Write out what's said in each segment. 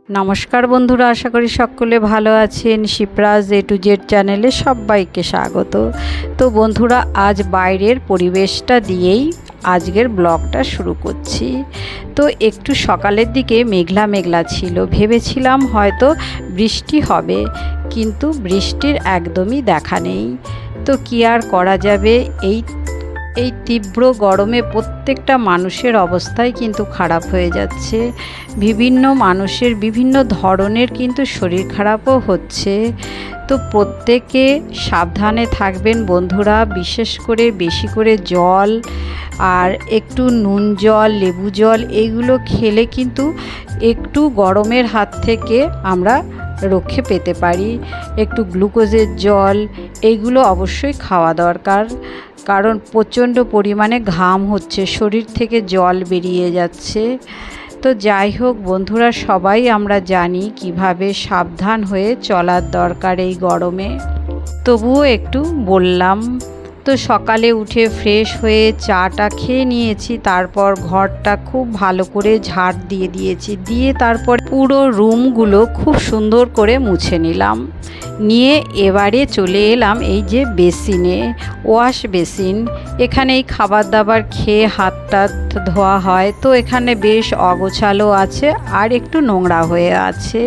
নমস্কার বন্ধুরা, আশা করি সকলে ভালো আছেন। শিপ্রাজ এ টু জেড চ্যানেলে সবাইকে স্বাগত। তো বন্ধুরা, আজ বাইরের পরিবেশটা দিয়েই আজকের ব্লগটা শুরু করছি। তো একটু সকালের দিকে মেঘলা মেঘলা ছিল, ভেবেছিলাম হয়তো বৃষ্টি হবে, কিন্তু বৃষ্টির একদমই দেখা নেই। তো কী আর করা যাবে, এই তীব্র গরমে প্রত্যেকটা মানুষের অবস্থাই কিন্তু খারাপ হয়ে যাচ্ছে। বিভিন্ন মানুষের বিভিন্ন ধরনের কিন্তু শরীর খারাপও হচ্ছে। তো প্রত্যেকে সাবধানে থাকবেন বন্ধুরা, বিশেষ করে বেশি করে জল আর একটু নুন জল, লেবু জল এইগুলো খেলে কিন্তু একটু গরমের হাত থেকে আমরা রক্ষে পেতে পারি। একটু গ্লুকোজের জল এইগুলো অবশ্যই খাওয়া দরকার, কারণ প্রচণ্ড পরিমাণে ঘাম হচ্ছে, শরীর থেকে জল বেরিয়ে যাচ্ছে। তো যাই হোক বন্ধুরা, সবাই আমরা জানি কিভাবে সাবধান হয়ে চলার দরকার এই গরমে, তবুও একটু বললাম। তো সকালে উঠে ফ্রেশ হয়ে চাটা খেয়ে নিয়েছি, তারপর ঘরটা খুব ভালো করে ঝাড় দিয়ে তারপর পুরো রুমগুলো খুব সুন্দর করে মুছে নিলাম। নিয়ে এবারে চলে এলাম এই যে বেসিনে, ওয়াশ বেসিন। এখানে এই খাবার দাবার খেয়ে হাত টাত ধোয়া হয়, তো এখানে বেশ অগোছালো আছে আর একটু নোংরা হয়ে আছে।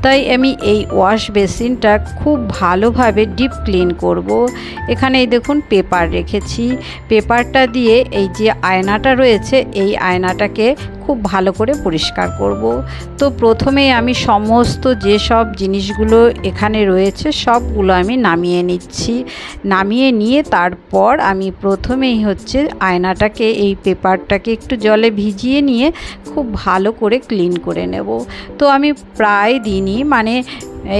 তাই আমি এই ওয়াশ বেসিনটা খুব ভালোভাবে ডিপ ক্লিন করব। এখানে এই দেখুন পেপার রেখেছি, পেপারটা দিয়ে এই যে আয়নাটা রয়েছে এই আয়নাটাকে খুব ভালো করে পরিষ্কার করব। তো প্রথমেই আমি সমস্ত যেসব জিনিসগুলো এখানে রয়েছে সবগুলো আমি নামিয়ে নিচ্ছি। নামিয়ে নিয়ে তারপর আমি প্রথমেই হচ্ছে আয়নাটাকে, এই পেপারটাকে একটু জলে ভিজিয়ে নিয়ে খুব ভালো করে ক্লিন করে নেব। তো আমি প্রায় দিনই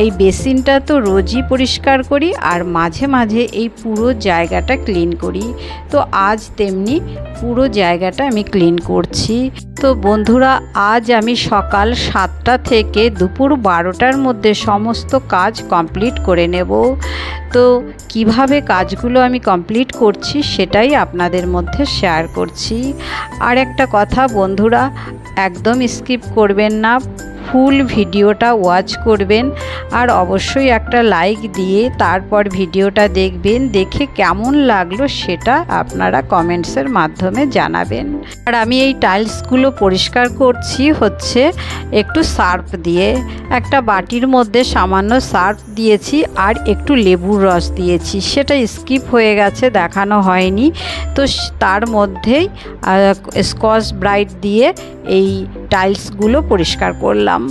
এই বেসিনটা তো রোজই পরিষ্কার করি আর মাঝে মাঝে এই পুরো জায়গাটা ক্লিন করি। তো আজ তেমনি পুরো জায়গাটা আমি ক্লিন করছি। তো বন্ধুরা, আজ আমি সকাল 7টা থেকে দুপুর 12টার মধ্যে সমস্ত কাজ কমপ্লিট করে নেব। তো কিভাবে কাজগুলো আমি কমপ্লিট করছি সেটাই আপনাদের মধ্যে শেয়ার করছি। আর একটা কথা বন্ধুরা, একদম স্কিপ করবেন না, ফুল ভিডিওটা ওয়াচ করবেন আর অবশ্যই একটা লাইক দিয়ে তারপর ভিডিওটা দেখবেন। দেখে কেমন লাগলো সেটা আপনারা কমেন্টসের মাধ্যমে জানাবেন। আর আমি এই টাইলসগুলো পরিষ্কার করছি হচ্ছে একটু সার্ফ দিয়ে। একটা বাটির মধ্যে সামান্য সার্ফ দিয়েছি আর একটু লেবুর রস দিয়েছি, সেটা স্কিপ হয়ে গেছে, দেখানো হয়নি। তো তার মধ্যেই স্কচ ব্রাইট দিয়ে এই টাইলসগুলো পরিষ্কার করলাম।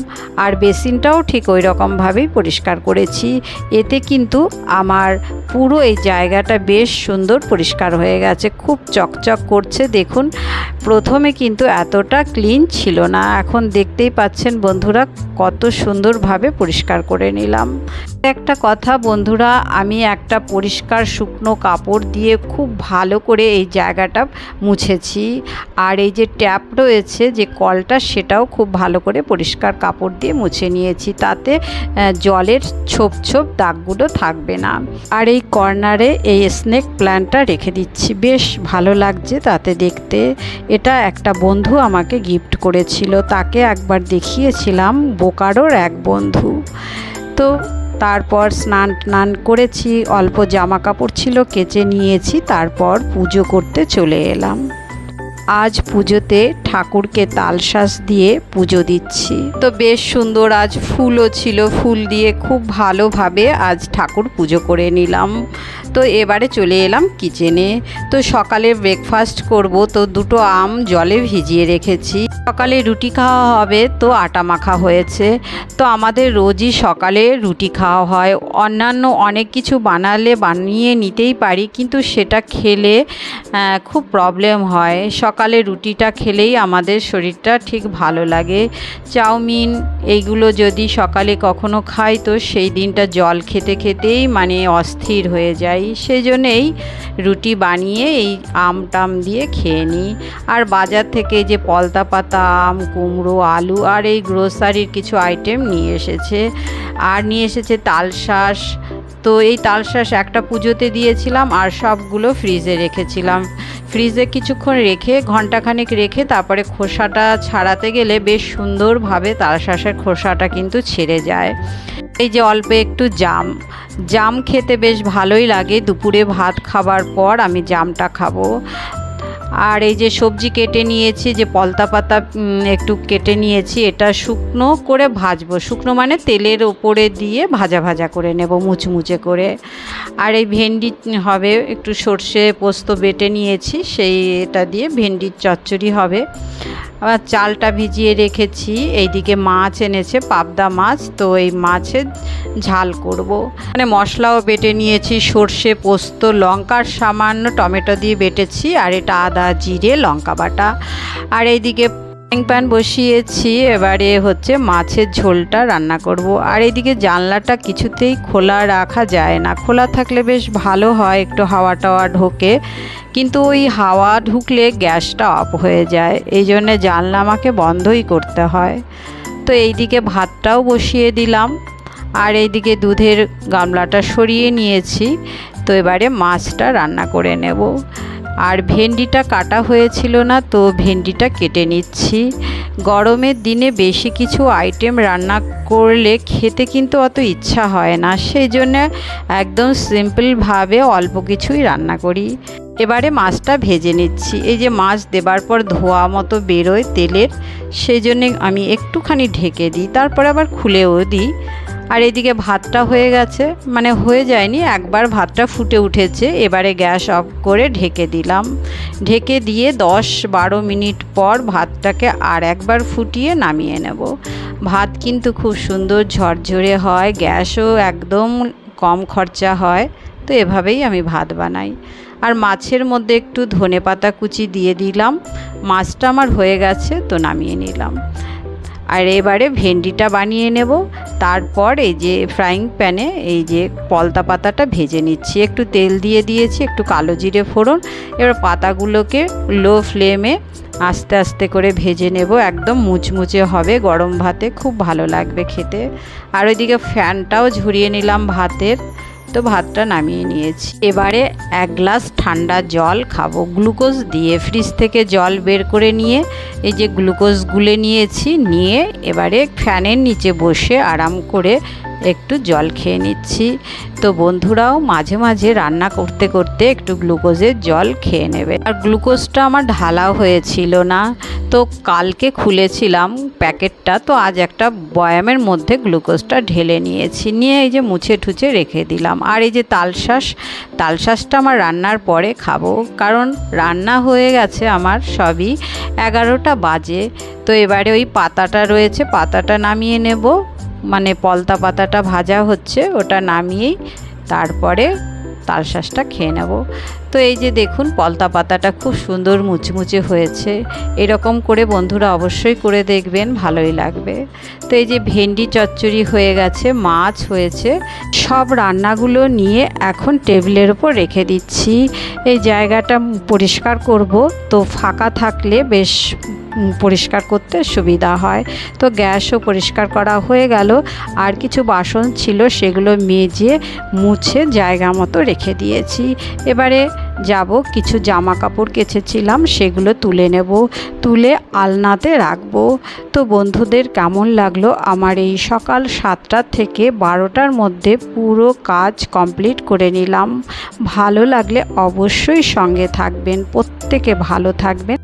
আর বেসিনটাও ঠিক ওই রকমভাবেই পরিষ্কার করেছি। এতে কিন্তু আমার পুরো এই জায়গাটা বেশ সুন্দর পরিষ্কার হয়ে গেছে, খুব চকচক করছে। দেখুন, প্রথমে কিন্তু এতটা ক্লিন ছিল না, এখন দেখতেই পাচ্ছেন বন্ধুরা কত সুন্দরভাবে পরিষ্কার করে নিলাম। একটা কথা বন্ধুরা, আমি একটা পরিষ্কার শুকনো কাপড় দিয়ে খুব ভালো করে এই জায়গাটা মুছেছি। আর এই যে ট্যাপ রয়েছে যে কলটা, সেটাও খুব ভালো করে পরিষ্কার কাপড় দিয়ে মুছে নিয়েছি, তাতে জলের ছোপ ছোপ দাগগুলো থাকবে না। আর এই কর্নারে এই স্নেক প্ল্যান্টটা রেখে দিচ্ছি, বেশ ভালো লাগছে তাতে দেখতে। এটা একটা বন্ধু আমাকে গিফট করেছিল, তাকে একবার দেখিয়েছিলাম, বোকারোর এক বন্ধু। তো তারপর স্নান করেছি, অল্প জামা কাপড় ছিল কেচে নিয়েছি, তারপর পুজো করতে চলে এলাম। আজ পুজোতে ঠাকুরকে তালশাঁস দিয়ে পুজো দিচ্ছি। তো বেশ সুন্দর আজ ফুলও ছিল, ফুল দিয়ে খুব ভালোভাবে আজ ঠাকুর পুজো করে নিলাম। তো এবারে চলে এলাম কিচেনে। তো সকালে ব্রেকফাস্ট করব, তো 2টো আম জলে ভিজিয়ে রেখেছি। সকালে রুটি খাওয়া হবে, তো আটা মাখা হয়েছে। তো আমাদের রোজই সকালে রুটি খাওয়া হয়, অন্যান্য অনেক কিছু বানিয়ে নিতেই পারি, কিন্তু সেটা খেলে খুব প্রবলেম হয়। সকালে রুটিটা খেলেই আমাদের শরীরটা ঠিক ভালো লাগে। চাউমিন এইগুলো যদি সকালে কখনো খাই, তো সেই দিনটা জল খেতে খেতেই অস্থির হয়ে যায়। সেই জন্যেই রুটি বানিয়ে এই আম টাম দিয়ে খেয়ে নিই। আর বাজার থেকে যে পলতা পাতা আম, কুমড়ো, আলু আর এই গ্রোসারির কিছু আইটেম নিয়ে এসেছে। আর নিয়ে এসেছে তালশাঁস, তো এই তালশাঁস একটা পুজোতে দিয়েছিলাম আর সবগুলো ফ্রিজে রেখেছিলাম। ফ্রিজে কিছুক্ষণ রেখে ঘন্টাখানেক রেখে তারপরে খোসাটা ছাড়াতে গেলে বেশ সুন্দরভাবে তালশাঁসের খোসাটা কিন্তু ছেড়ে যায়। এই যে অল্প একটু জাম খেতে বেশ ভালোই লাগে। দুপুরে ভাত খাবার পর আমি জামটা খাবো। আর এই যে সবজি কেটে নিয়েছি, যে পলতা পাতা একটু কেটে নিয়েছি, এটা শুকনো করে ভাজবো। শুকনো মানে তেলের ওপরে দিয়ে ভাজা ভাজা করে নেব মুচমুচে করে। আর এই ভেন্ডি হবে, একটু সর্ষে পোস্ত বেটে নিয়েছি, এটা দিয়ে ভেন্ডির চচ্চড়ি হবে। আবার চালটা ভিজিয়ে রেখেছি। এইদিকে মাছ এনেছে, পাবদা মাছ, তো এই মাছের ঝাল করব। মানে মশলাও বেটে নিয়েছি, সর্ষে পোস্ত লঙ্কার সামান্য টমেটো দিয়ে বেটেছি, আর এটা আদা জিরে লঙ্কা বাটা। আর এইদিকে ফ্রাইং প্যান বসিয়েছি, এবারে হচ্ছে মাছের ঝোলটা রান্না করব। আর এইদিকে জানলাটা কিছুতেই খোলা রাখা যায় না, খোলা থাকলে বেশ ভালো হয়, একটু হাওয়া টাওয়া ঢোকে, কিন্তু ওই হাওয়া ঢুকলে গ্যাসটা অফ হয়ে যায়, এই জন্যে জানলা আমাকে বন্ধই করতে হয়। তো এইদিকে ভাতটাও বসিয়ে দিলাম, আর এইদিকে দুধের গামলাটা সরিয়ে নিয়েছি। তো এবারে মাছটা রান্না করে নেব। আর ভেন্ডিটা কাটা হয়েছিল না, তো ভেন্ডিটা কেটে নিচ্ছি। গরমের দিনে বেশি কিছু আইটেম রান্না করলে খেতে কিন্তু অত ইচ্ছা হয় না, সেই জন্য একদম সিম্পলভাবে অল্প কিছুই রান্না করি। এবারে মাছটা ভেজে নিচ্ছি। এই যে মাছ দেবার পর ধোয়া মতো বেরোয় তেলের, সেই জন্যে আমি একটুখানি ঢেকে দিই, তারপরে আবার খুলেও দিই। আর এদিকে ভাতটা হয়ে গেছে, মানে হয়ে যায়নি, একবার ভাতটা ফুটে উঠেছে। এবারে গ্যাস অফ করে ঢেকে দিলাম। ঢেকে দিয়ে 10-12 মিনিট পর ভাতটাকে আর একবার ফুটিয়ে নামিয়ে নেব। ভাত কিন্তু খুব সুন্দর ঝরঝরে হয়, গ্যাসও একদম কম খরচা হয়। তো এভাবেই আমি ভাত বানাই। আর মাছের মধ্যে একটু ধনেপাতা কুচি দিয়ে দিলাম। মাছটা আমার হয়ে গেছে, তো নামিয়ে নিলাম। আর এবারে ভেন্ডিটা বানিয়ে নেব। তারপর এই যে ফ্রাইং প্যানে এই যে পলতা পাতাটা ভেজে নিচ্ছি, একটু তেল দিয়ে দিয়েছি, একটু কালো জিরে ফোড়ন। এবার পাতাগুলোকে লো ফ্লেমে আস্তে আস্তে করে ভেজে নেব, একদম মুচমুচে হবে, গরম ভাতে খুব ভালো লাগবে খেতে। আর ওইদিকে ফ্যানটাও ঝরিয়ে নিলাম ভাতের। তো ভাতটা নামিয়ে নিয়েছি। এবারে 1 গ্লাস ঠান্ডা জল খাবো গ্লুকোজ দিয়ে। ফ্রিজ থেকে জল বের করে নিয়ে এই যে গ্লুকোজ গুলে নিয়েছি, নিয়ে এবারে ফ্যানের নিচে বসে আরাম করে একটু জল খেয়ে নিচ্ছি। তো বন্ধুরাও মাঝে মাঝে রান্না করতে করতে একটু গ্লুকোজের জল খেয়ে নেবে। আর গ্লুকোজটা আমার ঢালাও হয়েছিল না, তো কালকে খুলেছিলাম প্যাকেটটা, তো আজ একটা বয়ামের মধ্যে গ্লুকোজটা ঢেলে নিয়েছি, নিয়ে এই যে মুছে ঠুছে রেখে দিলাম। আর এই যে তালশাঁসটা আমার রান্নার পরে খাবো, কারণ রান্না হয়ে গেছে আমার সবই, 11টা বাজে। তো এবারে ওই পাতাটা রয়েছে, পাতাটা নামিয়ে নেব, মানে পলতা পাতাটা ভাজা হচ্ছে, ওটা নামিয়েই তারপরে তালশাঁসটা খেয়ে নেব। তো এই যে দেখুন পলতা পাতাটা খুব সুন্দর মুচমুচে হয়েছে। এরকম করে বন্ধুরা অবশ্যই করে দেখবেন, ভালোই লাগবে। তো এই যে ভেন্ডি চচ্চড়ি হয়ে গেছে, মাছ হয়েছে, সব রান্নাগুলো নিয়ে এখন টেবিলের উপর রেখে দিচ্ছি। এই জায়গাটা পরিষ্কার করব, তো ফাঁকা থাকলে বেশ পরিষ্কার করতে সুবিধা হয়। তো গ্যাসও পরিষ্কার করা হয়ে গেল। আর কিছু বাসন ছিল, সেগুলো মেজে মুছে জায়গা মতো রেখে দিয়েছি। এবারে যাব, কিছু জামা কাপড় কেচেছিলাম সেগুলো তুলে নেব, তুলে আলনাতে রাখবো। তো বন্ধুদের কেমন লাগলো আমার এই সকাল 7টা থেকে 12টার মধ্যে পুরো কাজ কমপ্লিট করে নিলাম। ভালো লাগলে অবশ্যই সঙ্গে থাকবেন, প্রত্যেকে ভালো থাকবেন।